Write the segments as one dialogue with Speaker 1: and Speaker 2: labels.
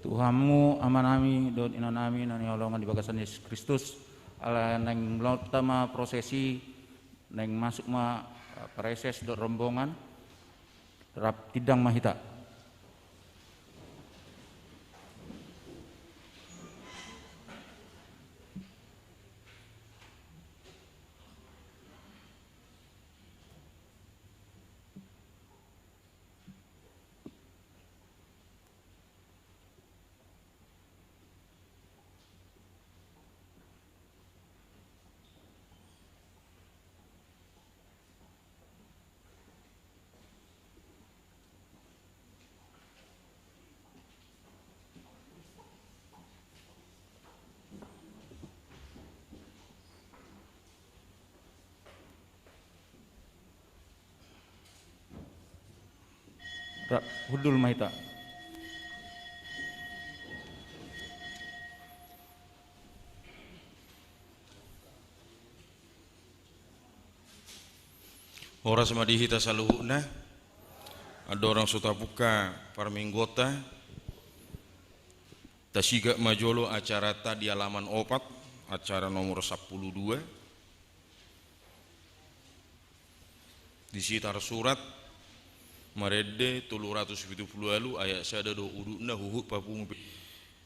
Speaker 1: Tuhanmu amanami dot inanami nani olongan di bagasan Yesus Kristus ala neng lotama prosesi neng masuk ma preses dot rombongan rap tidang mahita. Hudul mahita.
Speaker 2: Ora semadi hita saluhuna ada orang suta buka parminggota tasiga majolo acara ta di halaman 4 acara nomor 12 di sitar surat Marede 370 alu ayat sada do uruna huhut papung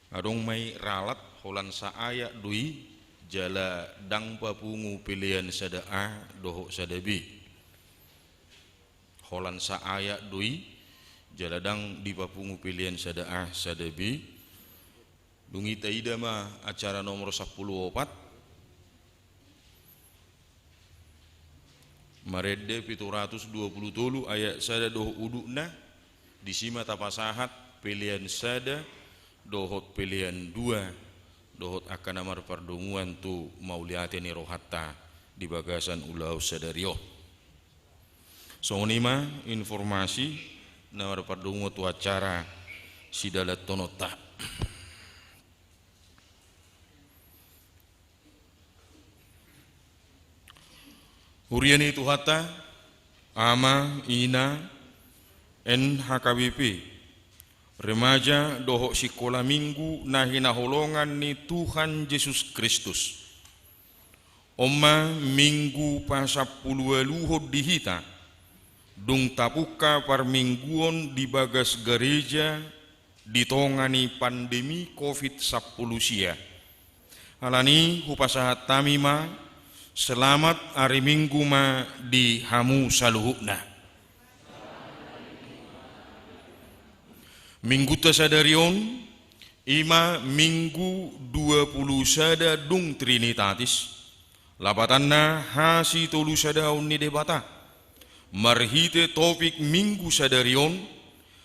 Speaker 2: adong mai ralat holan sa ayat dui jala dang papungu pilihan sada a doho sada b holan sa ayat dui jala dang di papungu pilihan sada a sada b dungi taida ma acara nomor 14 Marede 720 tolu ayat sada doh udukna disima tapasahat pilihan sada dohot pilihan 2 dohot akan amar pardunguan tu mauliateni rohatta di bagasan ulau sadario sonima informasi namar pardungu tu acara sidalat tonota Huriani itu hata ama ina NHKBP remaja dohok sikola minggu nahina holongan ni Tuhan Yesus Kristus Oma minggu pasapulu luhod dihita dung tapuka par mingguon di bagas gereja ditongani pandemi COVID-10 sia alani hupasahat tamima selamat hari minggu ma di hamu saluhukna. Minggu tasadarion ima minggu 20 sada dung trinitatis labatanna hasi tolu sada unni debata marhite topik minggu sadarion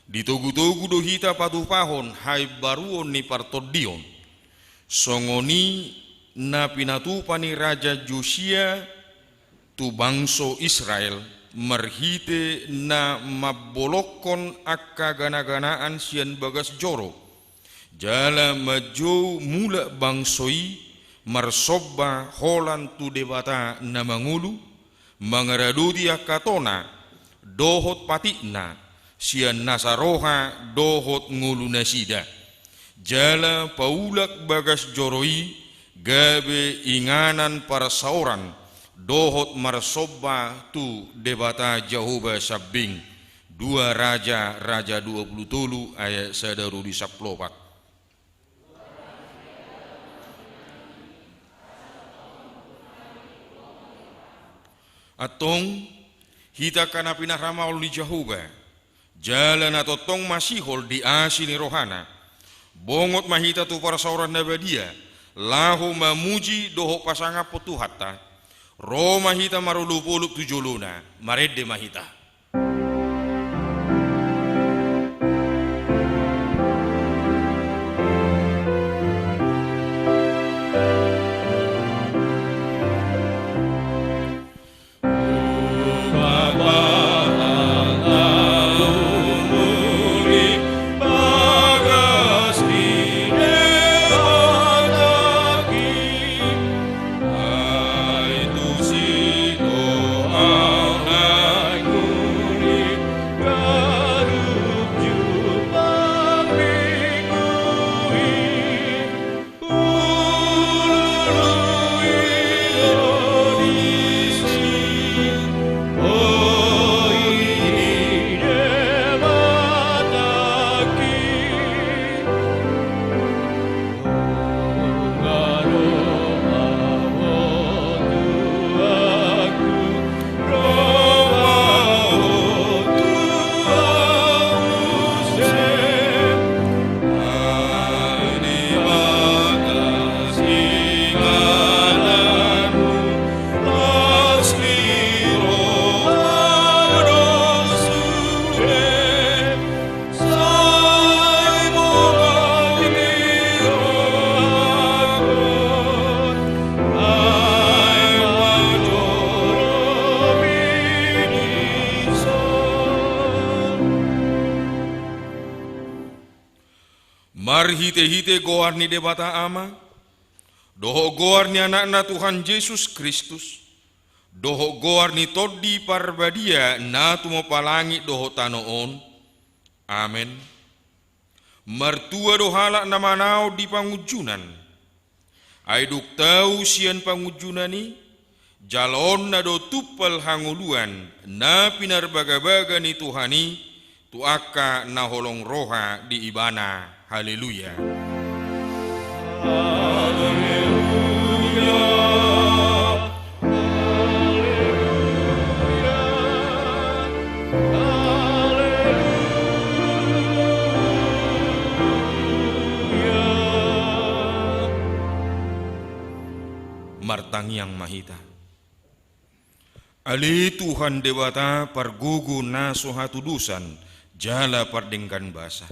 Speaker 2: ditogu-togu dohita patuh pahon hai baruon ni partodion songoni na pinatupani Raja Josia tu bangso Israel merhite na mabolokon akka gana-ganaan sian bagas joro jala majo mula bangsoi marsobba holan tu debata na mangulu mangaradudi akatona dohot patikna sian nasaroha dohot ngulu nasida jala paulak bagas joroi gabe inganan para sauran dohot marsobba tu debata Jehovah Sabbing 2 Raja 20 ayat sadaru di 14 atong hita kana pinaramaul di Jehovah jalan atau tong masihol di asini rohana bongot mahita tu para sauran nabadia lahu mamuji doho pasanga potuhatta Roma hita marulupuluk tujuluna marede mahita
Speaker 3: Ai tu si do au nai ku
Speaker 2: marhite-hite goar ni debata ama, doho goar ni anak-anak Tuhan Yesus Kristus, doho goar ni todi parbadia na tumo palangi doho tanoon. Amen. Mertua dohala na manao di pangujunan, ay duk tau sian pangujunani, jalon na do tupal hanguluan na pinarbaga-baga ni Tuhani, tuaka na holong roha di ibana. Haleluya. Martang yang mahita. Ali Tuhan dewata pargugu na sohatudusan jala pardengkan basa.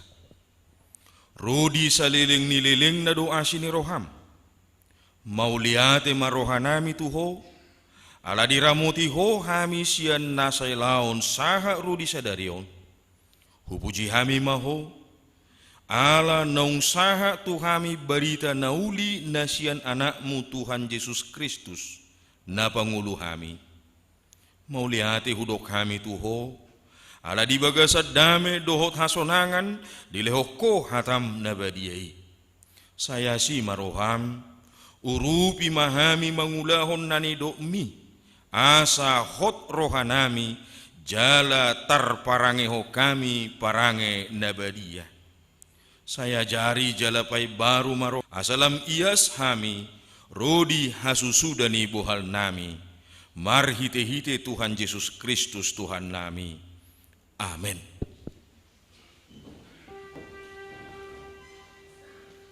Speaker 2: Rodi saliling nililing na doa sini roham. Mauliate marohanami tuho. Ala diramuti ho hami sian nasay laon saha rodi sadarion. Hupuji hami maho. Ala naung saha tuhami barita nauli nasian anakmu Tuhan Yesus Kristus na pangulu hami. Mauliate hudok hami tuho. Ala di bagasad dame dohot hasonangan dilehoko hatam nabadiyai. Saya si maroham urupi mahami mangulahon nani dokmi asa hot rohanami jala tarparangeho kami parange nabadiyah. Saya jari jalapai baru maro asalam ias hami rodi hasusudani bohal nami marhite-hite Tuhan Yesus Kristus Tuhan nami. Amin.